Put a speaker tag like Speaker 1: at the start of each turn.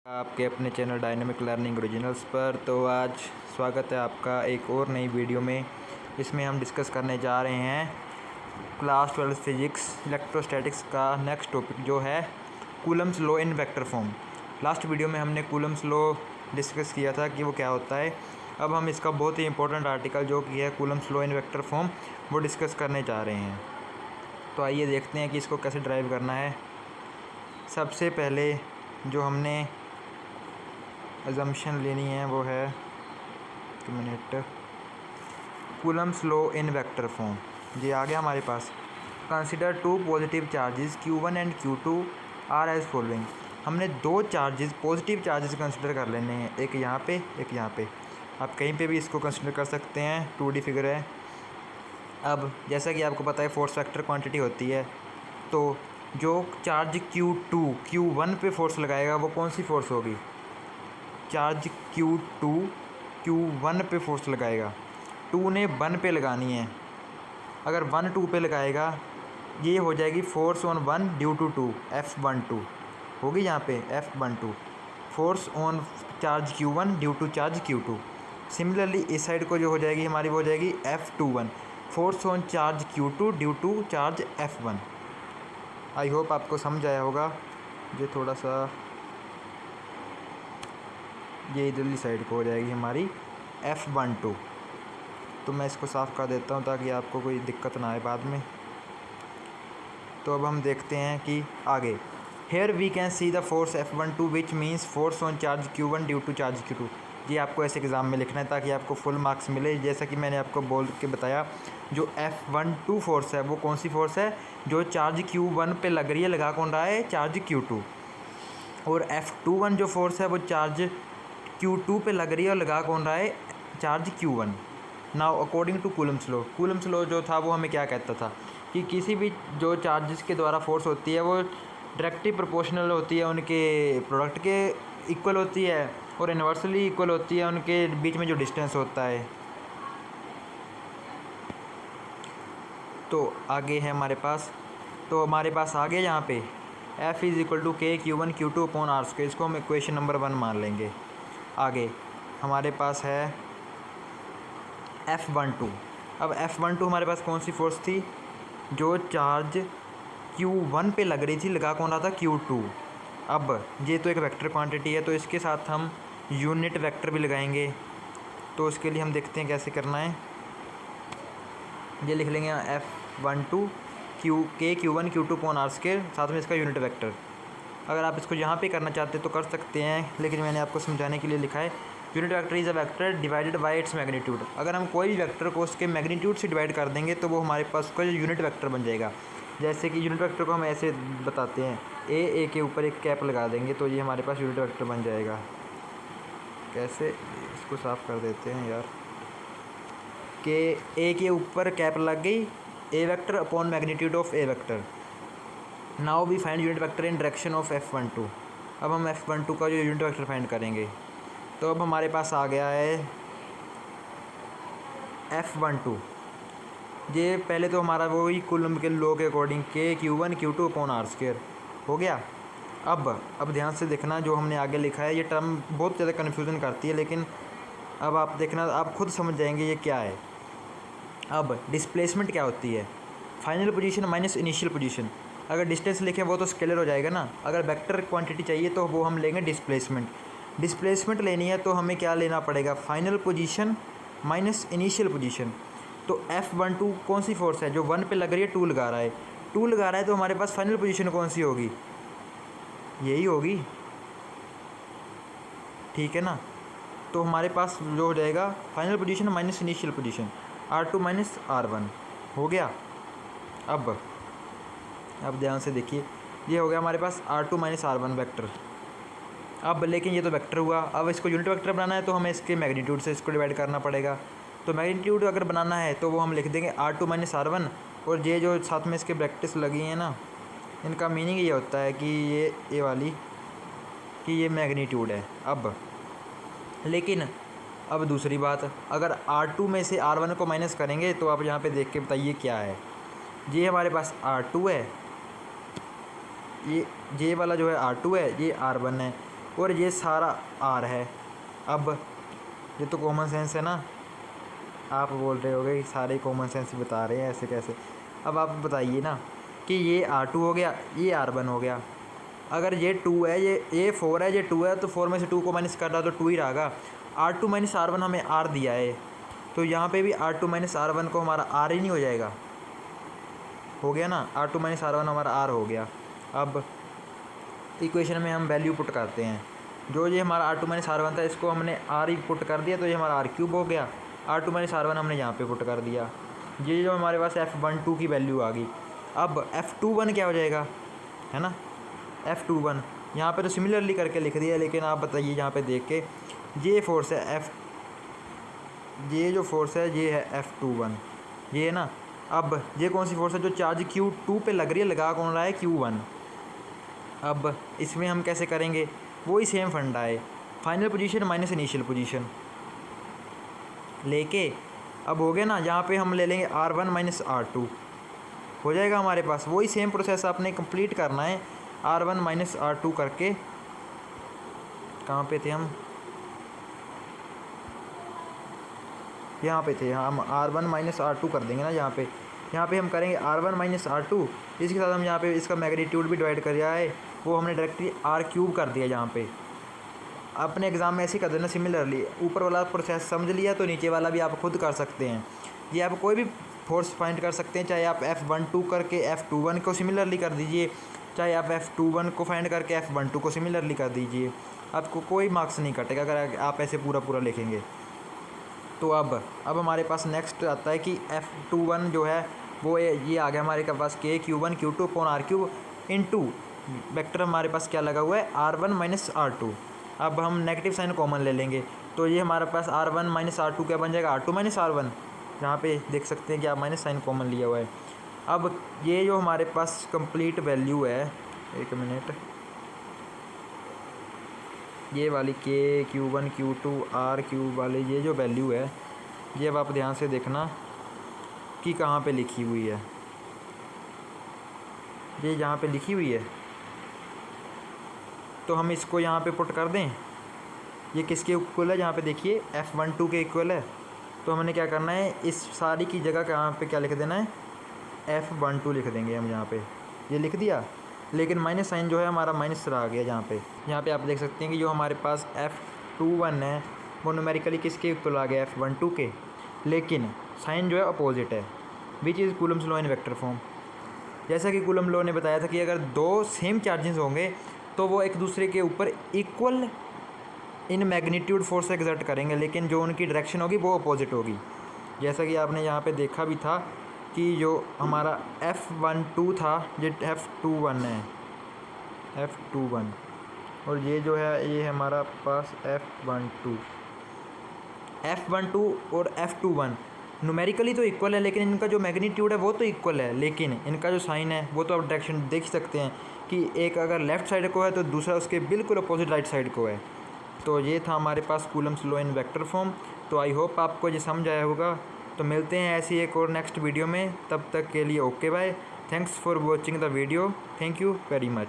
Speaker 1: आपके अपने channel dynamic learning originals पर। तो आज स्वागत है आपका एक और नई वीडियो में। इसमें हम डिस्कस करने जा रहे हैं क्लास 12 फिजिक्स इलेक्ट्रोस्टैटिक्स का नेक्स्ट टॉपिक जो है Coulomb's law in vector form. Last video में हमने कूलम्स लॉ डिस्कस किया था कि वो क्या होता है। अब हम इसका बहुत ही इंपॉर्टेंट आर्टिकल जो कि है Coulomb's law in vector form वो डिस्कस करने जा रहे हैं। तो आइए देखते हैं कि इसको कैसे ड्राइव करना है। सबसे पहले जो हमने अजम्पशन लेनी है वो है Coulomb's law in vector form. ये आ गया हमारे पास। Consider two positive charges Q1 and Q2 are as following. हमने दो चार्जेस पॉजिटिव चार्जेस कंसिडर कर लेने हैं, एक यहाँ पे एक यहाँ पे। आप कहीं पे भी इसको कंसिडर कर सकते हैं, 2D फिगर है। अब जैसा कि आपको पता है फोर्स वेक्टर क्वांटिटी होती है, तो जो चार्ज Q2 Q1 पे फोर्स लगाएगा वो कौन सी फोर्स होगी? चार्ज Q2 Q1 पे फोर्स लगाएगा, 2 ने 1 पे लगानी है। अगर 1 2 पे लगाएगा ये हो जाएगी force on 1 due to 2 F12 होगी यहाँ पे F12 force on charge Q1 due to charge Q2। Similarly इस साइड को जो हो जाएगी हमारी वो हो जाएगी F21 force on charge Q2 due to charge F1। I hope आपको समझ आया होगा। ये थोड़ा सा ये इधरली साइड को हो जाएगी हमारी F12। तो मैं इसको साफ़ कर देता हूँ ताकि आपको कोई दिक्कत ना आए बाद में। तो अब हम देखते हैं कि आगे here we can see the force F12 which means force on charge Q1 due to charge Q2। ये आपको ऐसे एग्ज़ाम में लिखना है ताकि आपको फुल मार्क्स मिले। जैसा कि मैंने आपको बोल के बताया, जो F12 फोर्स है वो कौन सी फोर्स है? जो चार्ज Q1 पे लग रही है, लगा कौन रहा है? Charge Q2। और F21 जो फोर्स है वो चार्ज Q2 पे लग रही है और लगा कौन रहा है? Charge Q1। Now according to Coulomb's law जो था वो हमें क्या कहता था कि किसी भी जो चार्जेस के द्वारा फोर्स होती है वो डायरेक्टली प्रोपोर्शनल होती है, उनके प्रोडक्ट के इक्वल होती है और इन्वर्सली इक्वल होती है उनके बीच में जो डिस्टेंस होता है। तो आगे है हमारे पास, तो हमारे पास आगे यहाँ पे F is equal to K Q1 Q2 upon R square. इसको हम इक्वेशन नंबर 1 मान लेंगे। आगे हमारे पास है F12। अब F12 हमारे पास कौन सी फोर्स थी? जो चार्ज Q1 पे लग रही थी, लगा कौन रहा था? Q2। अब ये तो एक वेक्टर क्वांटिटी है तो इसके साथ हम यूनिट वेक्टर भी लगाएंगे। तो उसके लिए हम देखते हैं कैसे करना है। ये लिख लेंगे F12 K Q1 Q2 upon R square, साथ में इसका यूनिट वेक्टर। अगर आप इसको यहाँ पे करना चाहते तो कर सकते हैं, लेकिन मैंने आपको समझाने के लिए लिखा है unit vector is a vector divided by its magnitude. अगर हम कोई भी वेक्टर को उसके मैग्नीट्यूड से डिवाइड कर देंगे तो वो हमारे पास उसका जो यूनिट वेक्टर बन जाएगा। जैसे कि यूनिट वेक्टर को हम ऐसे बताते हैं, ए के ऊपर एक कैप लगा देंगे तो ये हमारे पास यूनिट वेक्टर बन जाएगा। कैसे, इसको साफ़ कर देते हैं यार। कि ए के ऊपर कैप लग गई, A vector upon magnitude of A vector. Now we find unit vector in direction of F12। अब हम F12 का जो यूनिट वेक्टर फाइंड करेंगे। तो अब हमारे पास आ गया है F12। ये पहले तो हमारा वही कूलम के लॉ के according K Q1 Q2 upon R square हो गया। अब ध्यान से देखना, जो हमने आगे लिखा है ये टर्म बहुत ज़्यादा कन्फ्यूज़न करती है, लेकिन अब आप देखना, आप खुद समझ जाएंगे ये क्या है। अब डिस्प्लेसमेंट क्या होती है? Final position minus initial position. अगर डिस्टेंस लिखें वो तो स्केलर हो जाएगा ना। अगर वेक्टर क्वांटिटी चाहिए तो वो हम लेंगे डिस्प्लेसमेंट। डिस्प्लेसमेंट लेनी है तो हमें क्या लेना पड़ेगा? Final position minus initial position. तो F12 कौन सी फोर्स है? जो 1 पे लग रही है, 2 लगा रहा है। 2 लगा रहा है तो हमारे पास फाइनल पोजीशन कौन सी होगी? यही होगी, ठीक है ना। तो हमारे पास जो हो जाएगा final position minus initial position, R2 minus R1 हो गया। अब ध्यान से देखिए, ये हो गया हमारे पास R2 माइनस R1 वेक्टर। अब लेकिन ये तो वेक्टर हुआ। अब इसको यूनिट वेक्टर बनाना है तो हमें इसके मैग्नीट्यूड से इसको डिवाइड करना पड़ेगा। तो मैग्नीट्यूड अगर बनाना है तो वो हम लिख देंगे R2 माइनस R1। और ये जो साथ में इसके ब्रैकेट्स लगी हैं ना, इनका मीनिंग ये होता है कि ये वाली कि ये मैग्नीट्यूड है। लेकिन अब दूसरी बात, अगर R2 में से R1 को माइनस करेंगे तो आप यहाँ पे देख के बताइए क्या है। ये हमारे पास R2 है, ये वाला जो है R2 है, ये R1 है। और ये सारा आर है। अब ये तो कॉमन सेंस है ना, आप बोल रहे होगे कि सारे कॉमन सेंस बता रहे हैं, ऐसे कैसे। अब आप बताइए ना कि ये R2 हो गया, ये R1 हो गया। अगर ये 2 है, ये 4 है, ये 2 है, तो 4 में से 2 को माइनस कर रहा तो 2 ही रहेगा। R2 माइनस R1 हमें R दिया है, तो यहाँ पे भी R2 माइनस R1 को हमारा R ही नहीं हो जाएगा, हो गया ना, R2 माइनस R1 हमारा R हो गया। अब इक्वेशन में हम वैल्यू पुट करते हैं, जो ये हमारा R2 माइनस R1 था इसको हमने R ही पुट कर दिया, तो ये हमारा R क्यूब हो गया। R2 माइनस R1 हमने यहाँ पे पुट कर दिया, ये जो हमारे पास F12 की वैल्यू आ गई। अब F21 क्या हो जाएगा, है ना, F21 यहाँ पे तो सिमिलरली करके लिख दिया, लेकिन आप बताइए यहाँ पे देख के, ये फोर्स है ये जो फोर्स है ये है F21, ये है ना। अब ये कौन सी फोर्स है जो चार्ज Q2 पे लग रही है, लगा कौन रहा है, Q1। अब इसमें हम कैसे करेंगे, वही सेम फंडा है, final position minus initial position लेके। अब हो गया ना, यहाँ पे हम ले लेंगे R1 माइनस R2, हो जाएगा हमारे पास। वही सेम प्रोसेस आपने कंप्लीट करना है, R1 माइनस R2 करके। कहाँ पे थे हम, यहाँ पे थे, हम R1 माइनस R2 कर देंगे ना यहाँ पे हम करेंगे R1 माइनस R2। इसके साथ हम यहाँ पे इसका मैग्नीट्यूड भी डिवाइड कर दिया है, वो हमने डायरेक्टली R क्यूब कर दिया। यहाँ पे अपने एग्ज़ाम में ऐसे कर देना सिमिलरली, ऊपर वाला प्रोसेस समझ लिया तो नीचे वाला भी आप खुद कर सकते हैं। ये आप कोई भी फोर्स फाइंड कर सकते हैं, चाहे आप F12 करके F21 को सिमिलरली कर दीजिए, चाहे आप F21 को फाइंड करके F12 को सिमिलरली कर दीजिए, आपको कोई मार्क्स नहीं कटेगा अगर आप ऐसे पूरा लिखेंगे। तो अब हमारे पास नेक्स्ट आता है कि F21 जो है वो ये आ गया हमारे पास Q1 Q2 upon R cube into vector हमारे पास क्या लगा हुआ है, R1 माइनस R2। अब हम नेगेटिव साइन कॉमन ले लेंगे, तो ये हमारे पास R1 माइनस R2 क्या बन जाएगा, R2 माइनस R1। यहाँ पे देख सकते हैं कि आप माइनस साइन कॉमन लिया हुआ है। अब ये जो हमारे पास कंप्लीट वैल्यू है, एक मिनट, ये वाली Q1 Q2 R क्यूब वाली ये जो वैल्यू है, ये अब आप ध्यान से देखना कि कहाँ पे लिखी हुई है। ये यहाँ पे लिखी हुई है, तो हम इसको यहाँ पे पुट कर दें। ये किसके इक्वल है, यहाँ पे देखिए F12 के इक्वल है। तो हमने क्या करना है, इस सारी की जगह कहाँ पे क्या लिख देना है, F12 लिख देंगे हम यहाँ पे। ये लिख दिया, लेकिन माइनस साइन जो है हमारा माइनस आ गया यहाँ पे आप देख सकते हैं कि जो हमारे पास F21 है वो न्यूमेरिकली किसके इक्वल आ गया, F12 के, लेकिन साइन जो है अपोजिट है, which is Coulomb's law in vector form. जैसा कि कूलम लॉ ने बताया था कि अगर दो सेम चार्जेस होंगे तो वो एक दूसरे के ऊपर equal in magnitude force exert करेंगे, लेकिन जो उनकी डायरेक्शन होगी वो अपोजिट होगी। जैसा कि आपने यहाँ पे देखा भी था कि जो हमारा F12 था ये F21 है, F21, और ये जो है ये हमारा पास F12 और F21 न्यूमेरिकली तो इक्वल है, लेकिन इनका जो मैग्नीट्यूड है वो तो इक्वल है, लेकिन इनका जो साइन है वो तो आप डायरेक्शन देख सकते हैं कि एक अगर लेफ़्ट साइड को है तो दूसरा उसके बिल्कुल अपोजिट राइट साइड को है। तो ये था हमारे पास Coulomb's law in vector form. तो आई होप आपको ये समझ आया होगा। तो मिलते हैं ऐसी एक और नेक्स्ट वीडियो में, तब तक के लिए okay bye, thanks for watching the video, thank you very much.